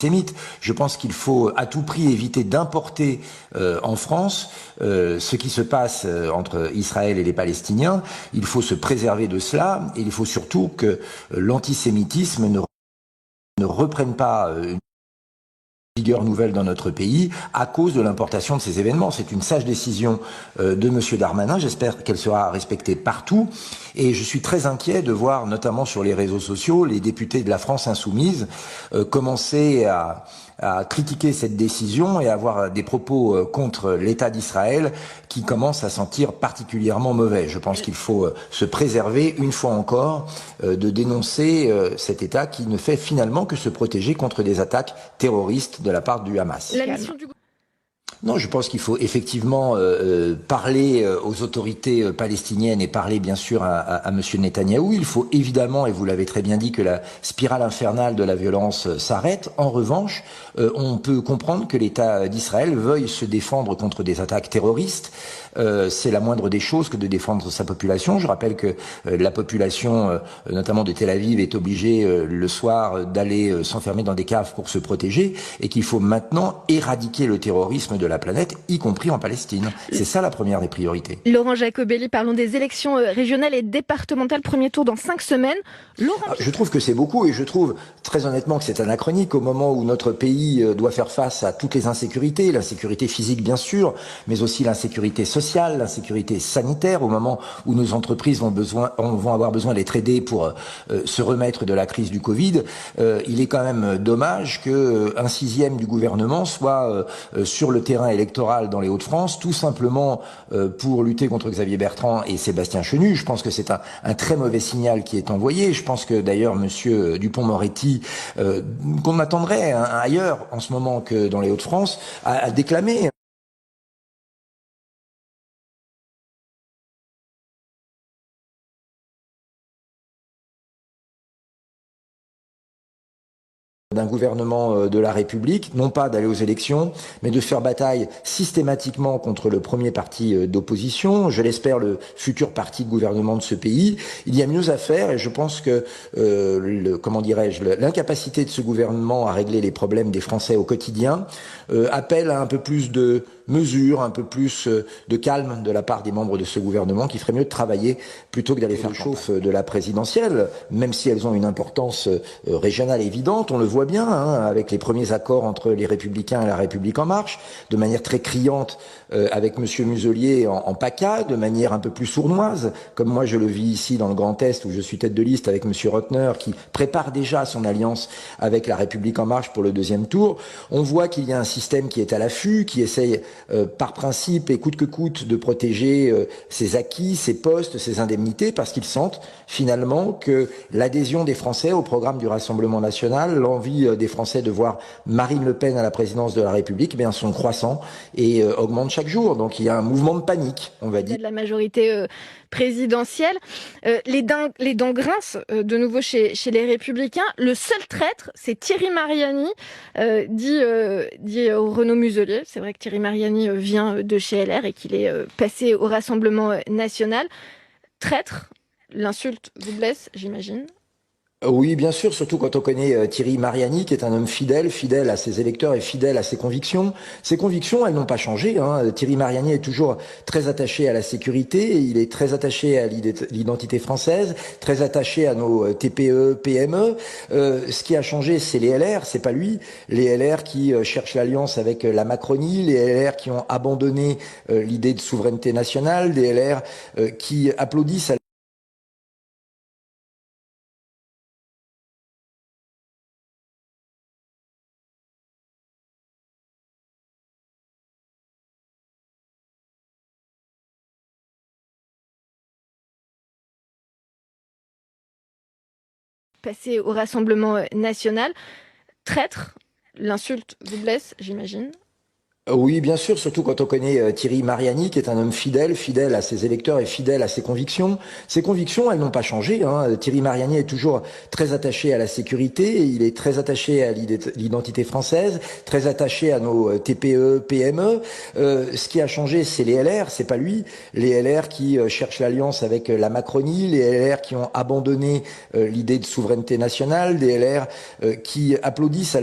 antisémite. Je pense qu'il faut à tout prix éviter d'importer en France ce qui se passe entre Israël et les Palestiniens. Il faut se préserver de cela et il faut surtout que l'antisémitisme ne reprenne pas une vigueur nouvelle dans notre pays à cause de l'importation de ces événements. C'est une sage décision de Monsieur Darmanin. J'espère qu'elle sera respectée partout. Et je suis très inquiet de voir, notamment sur les réseaux sociaux, les députés de la France insoumise commencer à critiquer cette décision et avoir des propos contre l'État d'Israël qui commencent à sentir particulièrement mauvais. Je pense qu'il faut se préserver, une fois encore, de dénoncer cet État qui ne fait finalement que se protéger contre des attaques terroristes de la part du Hamas. Non, je pense qu'il faut effectivement parler aux autorités palestiniennes et parler bien sûr à M. Netanyahou. Il faut évidemment, et vous l'avez très bien dit, que la spirale infernale de la violence s'arrête. En revanche, on peut comprendre que l'État d'Israël veuille se défendre contre des attaques terroristes. C'est la moindre des choses que de défendre sa population. Je rappelle que la population, notamment de Tel Aviv, est obligée le soir d'aller s'enfermer dans des caves pour se protéger et qu'il faut maintenant éradiquer le terrorisme de la planète, y compris en Palestine. C'est ça la première des priorités. Laurent Jacobelli, parlons des élections régionales et départementales. Premier tour dans 5 semaines. Je trouve que c'est beaucoup et je trouve très honnêtement que c'est anachronique au moment où notre pays doit faire face à toutes les insécurités, l'insécurité physique bien sûr, mais aussi l'insécurité sociale, l'insécurité sanitaire, au moment où nos entreprises vont avoir besoin d'être aidées pour se remettre de la crise du Covid. Il est quand même dommage qu'un sixième du gouvernement soit sur le terrain électoral dans les Hauts-de-France, tout simplement pour lutter contre Xavier Bertrand et Sébastien Chenu. Je pense que c'est un très mauvais signal qui est envoyé. Je pense que d'ailleurs Monsieur Dupond-Moretti, qu'on attendrait ailleurs en ce moment que dans les Hauts-de-France, a déclamé d'un gouvernement de la République, non pas d'aller aux élections, mais de faire bataille systématiquement contre le premier parti d'opposition, je l'espère le futur parti de gouvernement de ce pays. Il y a mieux à faire et je pense que l'incapacité de ce gouvernement à régler les problèmes des Français au quotidien appelle à un peu plus de mesures, un peu plus de calme de la part des membres de ce gouvernement qui ferait mieux de travailler plutôt que d'aller faire le chauffe de la présidentielle, même si elles ont une importance régionale évidente. On le voit bien avec les premiers accords entre les Républicains et la République en marche, de manière très criante avec Monsieur Muselier en PACA, de manière un peu plus sournoise, comme moi je le vis ici dans le Grand Est où je suis tête de liste avec Monsieur Rotner qui prépare déjà son alliance avec la République en marche pour le deuxième tour. On voit qu'il y a un système qui est à l'affût, qui essaye par principe et coûte que coûte de protéger ses acquis, ses postes, ses indemnités, parce qu'ils sentent finalement que l'adhésion des Français au programme du Rassemblement national, l'envie des Français de voir Marine Le Pen à la présidence de la République, sont croissants et augmentent chaque jour. Donc il y a un mouvement de panique, on va dire. De la majorité présidentielle. Les dents grincent de nouveau chez les Républicains. Le seul traître, c'est Thierry Mariani, dit Renaud Muselier. C'est vrai que Thierry Mariani vient de chez LR et qu'il est passé au Rassemblement national. Traître, l'insulte vous blesse, j'imagine. Oui, bien sûr, surtout quand on connaît Thierry Mariani, qui est un homme fidèle à ses électeurs et fidèle à ses convictions. Ses convictions, elles n'ont pas changé. Thierry Mariani est toujours très attaché à la sécurité, il est très attaché à l'identité française, très attaché à nos TPE, PME. Ce qui a changé, c'est les LR, c'est pas lui. Les LR qui cherchent l'alliance avec la Macronie, les LR qui ont abandonné l'idée de souveraineté nationale, des LR qui applaudissent à passé au Rassemblement national. Traître, l'insulte vous blesse, j'imagine. Oui, bien sûr, surtout quand on connaît Thierry Mariani, qui est un homme fidèle à ses électeurs et fidèle à ses convictions. Ses convictions, elles n'ont pas changé. Thierry Mariani est toujours très attaché à la sécurité, il est très attaché à l'identité française, très attaché à nos TPE, PME. Ce qui a changé, c'est les LR, c'est pas lui. Les LR qui cherchent l'alliance avec la Macronie, les LR qui ont abandonné l'idée de souveraineté nationale, des LR qui applaudissent à